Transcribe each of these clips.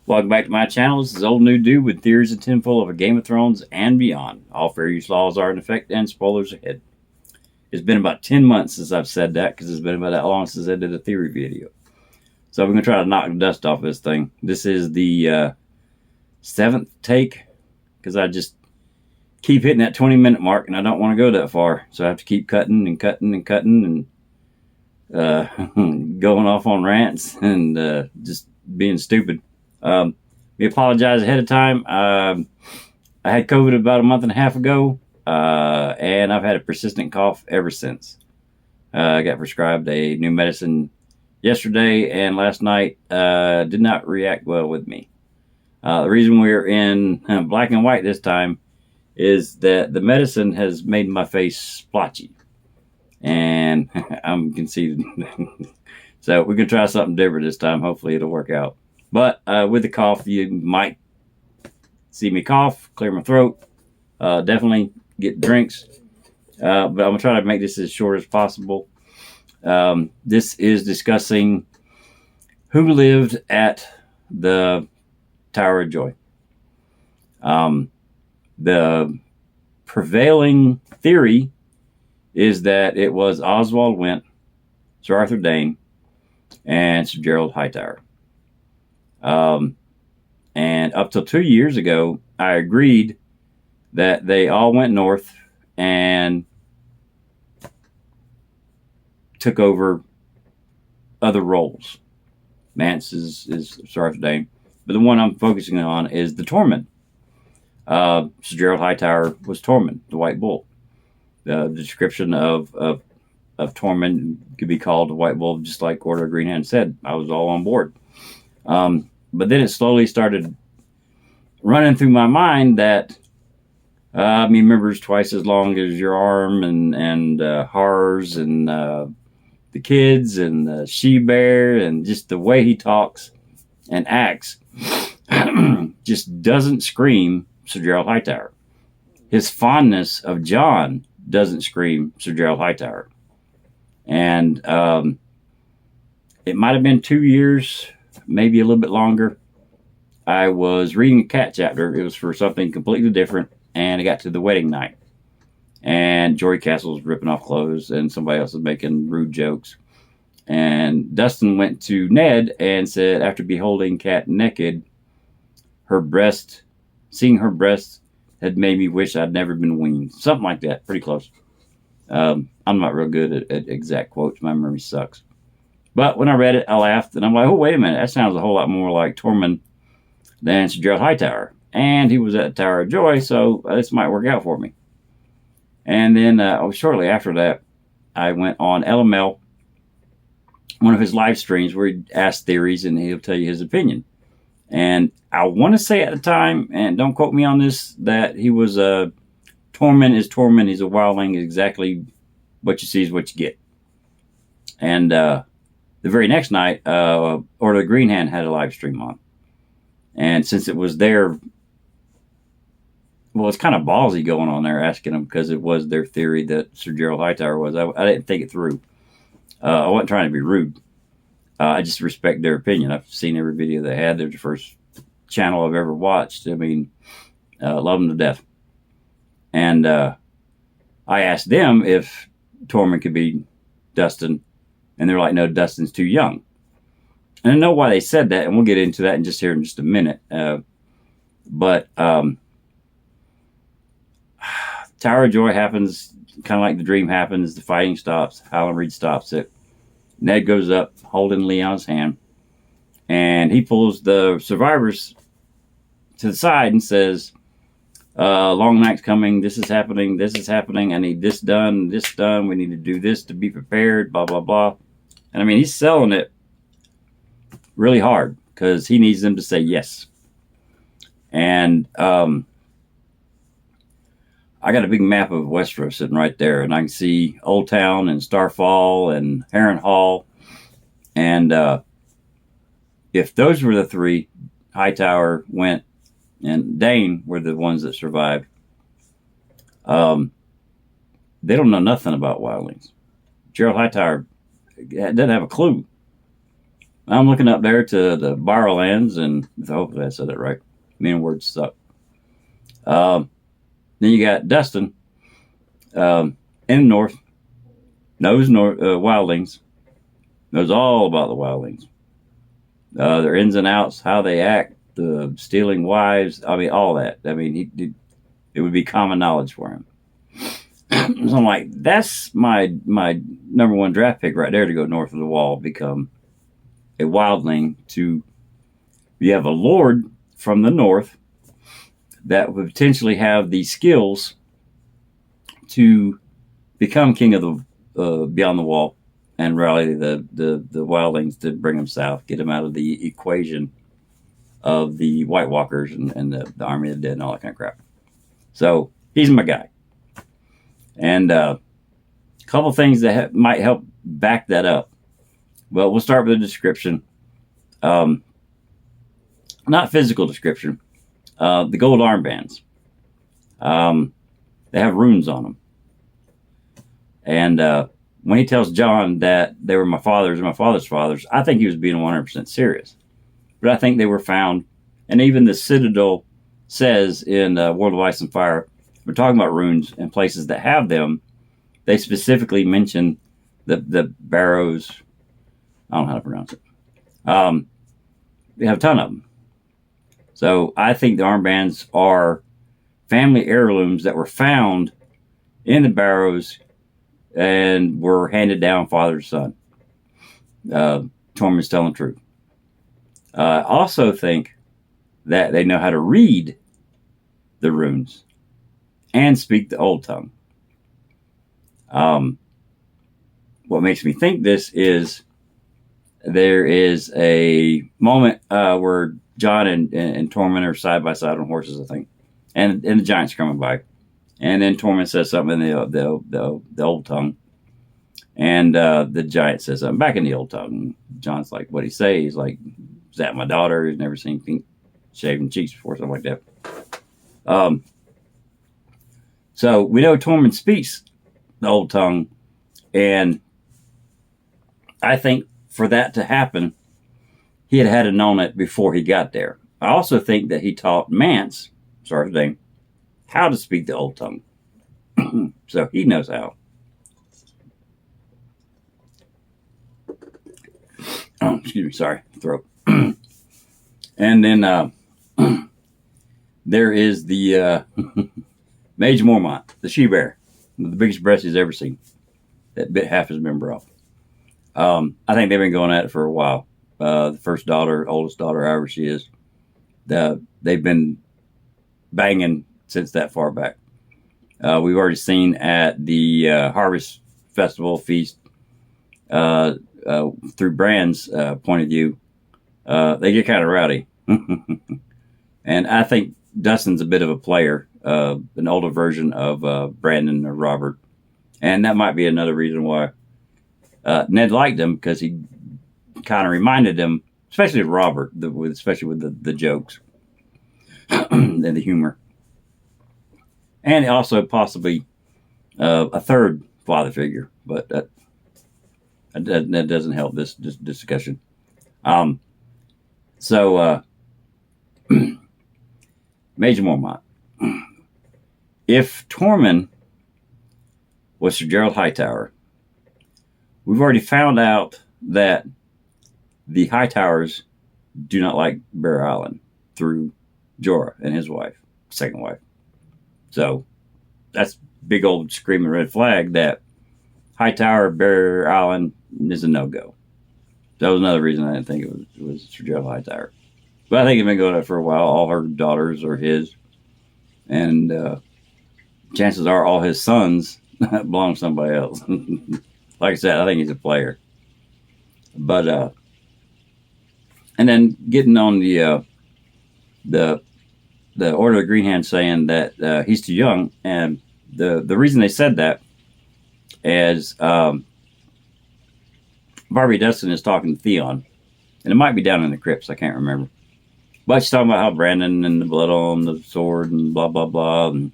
Welcome back to my channel. This is Old New Dude with theories and tinfoil of a Game of Thrones and beyond. All fair use laws are in effect and spoilers ahead. It's been about 10 months since I've said that because it's been about that long since I did a theory video. So we're going to try to knock the dust off this thing. This is the 7th take because I just keep hitting that 20-minute mark and I don't want to go that far. So I have to keep cutting and cutting and cutting and going off on rants and just being stupid. We apologize ahead of time. I had COVID about a month and a half ago, and I've had a persistent cough ever since. I got prescribed a new medicine yesterday, and last night did not react well with me. The reason we're in black and white this time is that the medicine has made my face splotchy, and I'm conceited. So we're going to try something different this time. Hopefully it'll work out. But with the cough, you might see me cough, clear my throat, definitely get drinks. But I'm going to try to make this as short as possible. This is discussing who lived at the Tower of Joy. The prevailing theory is that it was Oswald Went, Sir Arthur Dane, and Sir Gerald Hightower. And up till 2 years ago, I agreed that they all went north and took over other roles. Mance is Sir Arthur Dane, but the one I'm focusing on is the Tormund. Sir Gerald Hightower was Tormund, the White Bull. The description of Tormund could be called the White Bull, just like Order of Green Hand said. I was all on board. But then it slowly started running through my mind that remembers twice as long as your arm and Hars and the kids and the she-bear and just the way he talks and acts just doesn't scream Sir Gerald Hightower. His fondness of Jon doesn't scream Sir Gerald Hightower. And it might have been 2 years, maybe a little bit longer. I was reading a cat chapter. It was for something completely different, and it got to the wedding night. And Jory Castle was ripping off clothes, and somebody else was making rude jokes. And Dustin went to Ned and said, after beholding Cat naked, seeing her breast had made me wish I'd never been weaned. Something like that, pretty close. I'm not real good at exact quotes. My memory sucks. But when I read it, I laughed, and I'm like, oh, wait a minute. That sounds a whole lot more like Tormund than Sir Gerald Hightower. And he was at the Tower of Joy, so this might work out for me. And then shortly after that, I went on LML, one of his live streams, where he asks theories, and he'll tell you his opinion. And I want to say at the time, and don't quote me on this, that he was Tormund is Tormund. He's a wildling. Exactly what you see is what you get. And the very next night, Order of Green Hand had a live stream on. And since it was their, well, it's kind of ballsy going on there asking them, because it was their theory that Sir Gerald Hightower was. I didn't think it through. I wasn't trying to be rude. I just respect their opinion. I've seen every video they had. They're the first channel I've ever watched. I mean, love them to death. And I asked them if Tormund could be Dustin, and they're like, no, Dustin's too young. And I know why they said that, and we'll get into that in just a minute. But Tower of Joy happens, kind of like the dream happens. The fighting stops. Howland Reed stops it. Ned goes up, holding Leon's hand, and he pulls the survivors to the side and says, long night's coming. This is happening. This is happening. I need this done. This done. We need to do this to be prepared. Blah, blah, blah. And I mean, he's selling it really hard because he needs them to say yes. And I got a big map of Westeros sitting right there, and I can see Old Town and Starfall and Harrenhal. And if those were the three, Hightower, Went, and Dane were the ones that survived, they don't know nothing about wildlings. Gerald Hightower doesn't have a clue. I'm looking up there to the Barrowlands, and hopefully I said that right. Many words suck. Then you got Dustin in the north, knows wildlings, knows all about the wildlings, their ins and outs, how they act, the stealing wives. I mean, all that. I mean, it would be common knowledge for him. So I'm like, that's my number one draft pick right there to go north of the wall, become a wildling. You have a lord from the north that would potentially have the skills to become king of the Beyond the Wall and rally the wildlings to bring them south, get them out of the equation of the White Walkers and the Army of the Dead and all that kind of crap. So he's my guy. And a couple things that might help back that up. Well, we'll start with a description. Not physical description. The gold armbands. They have runes on them. And when he tells Jon that they were my father's and my father's fathers, I think he was being 100% serious. But I think they were found, and even the Citadel says in World of Ice and Fire, we're talking about runes and places that have them. They specifically mention the barrows. I don't know how to pronounce it. They have a ton of them. So I think the armbands are family heirlooms that were found in the barrows and were handed down father to son. Tormund's telling the truth. I also think that they know how to read the runes and speak the old tongue. What makes me think this is there is a moment where Jon and Tormund are side by side on horses, I think, and the giants are coming by, and then Tormund says something in the old tongue, and the giant says something back in the old tongue. Jon's like, "What'd he say?" He's like, "Is that my daughter? He's never seen pink shaven cheeks before," something like that. So we know Tormund speaks the old tongue, and I think for that to happen, he had to known it before he got there. I also think that he taught Mance, sorry his name, how to speak the old tongue. So he knows how. Oh, excuse me, sorry, throat. And then there is the Mage Mormont, the she-bear, with the biggest breast he's ever seen. That bit half his member off. I think they've been going at it for a while. The first daughter, oldest daughter, however she is, they've been banging since that far back. We've already seen at the Harvest Festival feast, through Bran's point of view, they get kind of rowdy. And I think Dustin's a bit of a player, an older version of Brandon or Robert. And that might be another reason why Ned liked him, because he kind of reminded him, especially Robert, especially with the jokes and the humor. And also possibly a third father figure, but that doesn't help this discussion. So Major Mormont. If Tormund was Sir Gerald Hightower, we've already found out that the Hightowers do not like Bear Island through Jorah and his wife, second wife. So that's big old screaming red flag that Hightower, Bear Island is a no-go. That was another reason I didn't think it was Sir Gerald Hightower. But I think it's been going on for a while. All her daughters are his. And chances are all his sons belong to somebody else. Like I said, I think he's a player. But and then getting on the Order of the Green Hand saying that he's too young, and the reason they said that is Barbie Dustin is talking to Theon, and it might be down in the crypts, I can't remember. But she's talking about how Brandon and the blood on the sword and blah blah blah, and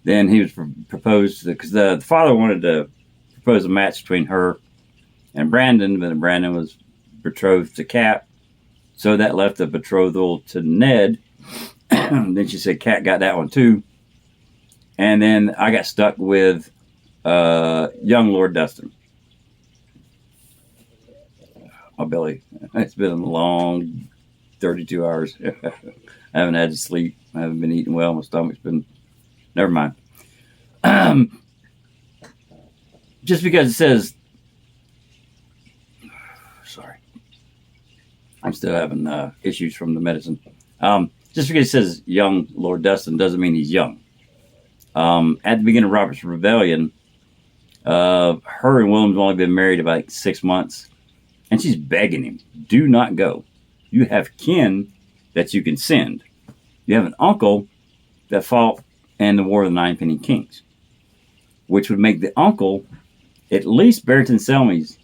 then he was proposed because the father wanted to propose a match between her and Brandon, but Brandon was betrothed to Cat. So that left the betrothal to Ned. Then she said Cat got that one too. And then I got stuck with young Lord Dustin. My belly. It's been a long 32 hours. I haven't had to sleep. I haven't been eating well. My stomach's been... Never mind. Just because it says... Sorry. I'm still having issues from the medicine. Just because it says young Lord Dustin doesn't mean he's young. At the beginning of Robert's Rebellion, her and William's only been married about like 6 months. And she's begging him, do not go. You have kin that you can send. You have an uncle that fought in the War of the Nine Penny Kings, which would make the uncle at least Barristan Selmy's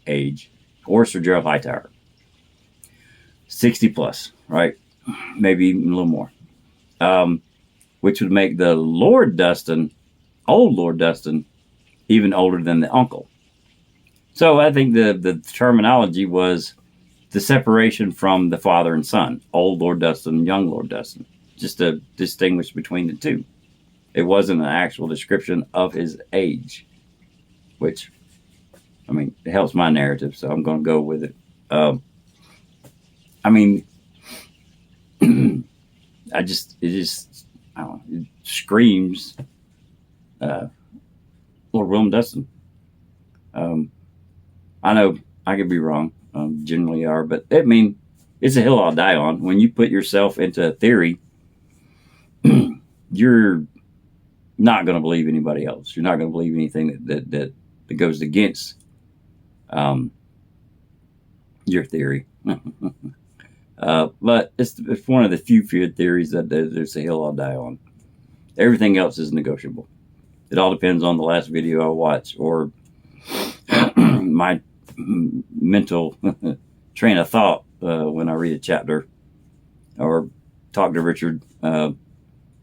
age, or Sir Gerald Hightower. 60 plus, right? Maybe even a little more. Which would make the Lord Dustin, old Lord Dustin, even older than the uncle. So I think the terminology was the separation from the father and son, old Lord Dustin, young Lord Dustin, just to distinguish between the two. It wasn't an actual description of his age, which, I mean, it helps my narrative, so I'm going to go with it. I mean, it screams Lord William Dustin. I know I could be wrong, generally are, but I mean, it's a hill I'll die on. When you put yourself into a theory, you're not going to believe anybody else. You're not going to believe anything that goes against your theory. But it's one of the few theories that there's a hill I'll die on. Everything else is negotiable. It all depends on the last video I watch or my mental train of thought when I read a chapter or talk to Richard.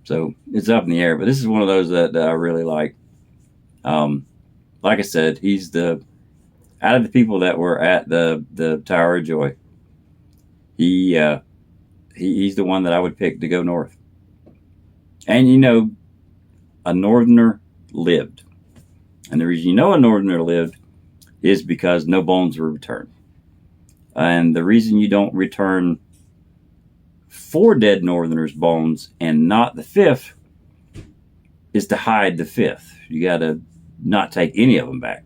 So it's up in the air, but this is one of those that I really like. Like I said, he's out of the people that were at the Tower of Joy, he's the one that I would pick to go north. And you know, a northerner lived. And the reason you know a northerner lived is because no bones were returned. And the reason you don't return 4 dead northerners' bones and not the 5th is to hide the 5th. You got to not take any of them back.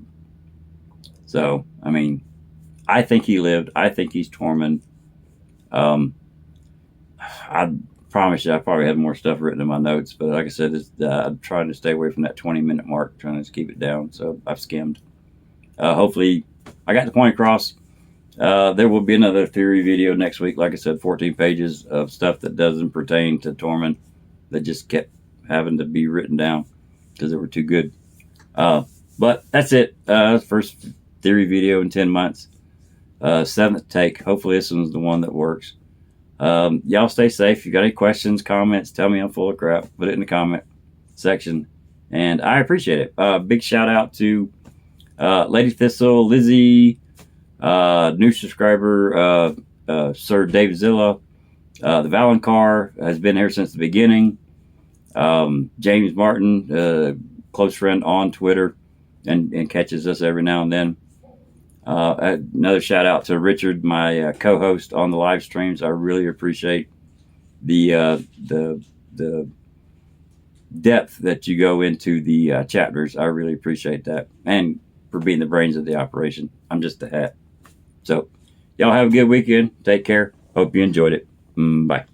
So, I mean, I think he lived. I think he's Tormund. I promise you, I probably have more stuff written in my notes, but like I said, I'm trying to stay away from that 20-minute mark, trying to keep it down. So I've skimmed. Hopefully, I got the point across. There will be another theory video next week. Like I said, 14 pages of stuff that doesn't pertain to Tormund that just kept having to be written down because they were too good. But that's it. First theory video in 10 months. 7th take. Hopefully this one's the one that works. Y'all stay safe. If you got any questions, comments, tell me I'm full of crap. Put it in the comment section. And I appreciate it. Big shout out to Lady Thistle, Lizzie, new subscriber, Sir David Zilla, the Valencar has been here since the beginning. James Martin, close friend on Twitter and catches us every now and then. Another shout out to Richard, my co-host on the live streams. I really appreciate the depth that you go into the chapters. I really appreciate that, and for being the brains of the operation. I'm just a hat. So, y'all have a good weekend. Take care. Hope you enjoyed it. Bye.